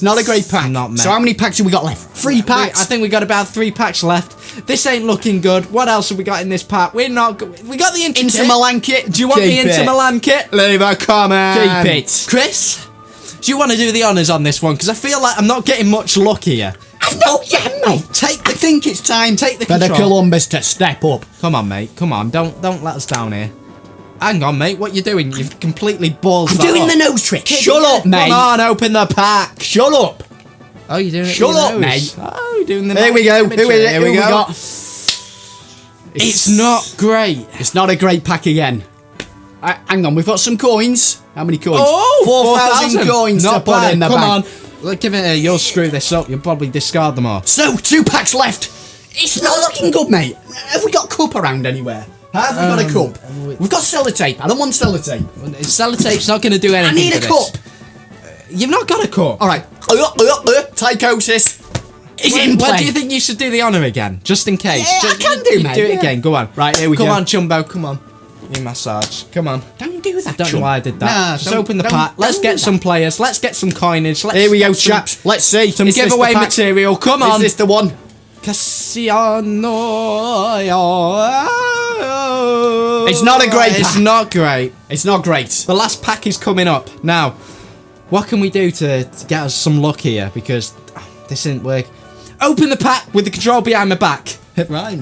It's not a great pack. Not, mate. So how many packs have we got left? 3 packs. I think we got about 3 packs left. This ain't looking good. What else have we got in this pack? We got the Inter Milan kit. Do you want the Inter Milan kit? Leave a comment. Keep it. Chris, do you want to do the honours on this one? Because I feel like I'm not getting much luck here. No, yeah, mate. I think it's time. Take the for control. the Columbus to step up. Come on, mate. Come on. Don't let us down here. Hang on, mate. What you doing? You've completely balls that doing up. the nose trick. Shut up, mate. Come on, open the pack. Shut up. Oh, you're doing it. Shut up, nose. mate. Oh, you're doing the. Here we go. Here we go. It's not great. It's not a great pack again. Hang on, we've got some coins. How many coins? Oh, 4,000 coins not to put bad. in the Come bag. on. Look, give it here. You'll screw this up. You'll probably discard them all. So, 2 packs left. It's not looking good, mate. Have we got cup around anywhere? Have we got a cup? We've got sellotape. I don't want sellotape. Sellotape's not going to do anything. I need a cup. You've not got a cup. All right. Tychosis. Is in play. What do you think you should do the honour again? Just in case. Yeah, I can do, mate. Do it again. Go on. Right, here we go. Come on, Chumbo. Come on. You massage. Come on. Don't do that, Don't know why I did that. Nah, just open the pack. Let's get some players. Let's get some coinage. Here we go, chaps. Let's see. Some giveaway material. Come on. Is this the one? Cassiano. It's not a great pack. It's not great. It's not great. The last pack is coming up. Now, what can we do to get us some luck here? Because this didn't work. Open the pack with the control behind my back. Right.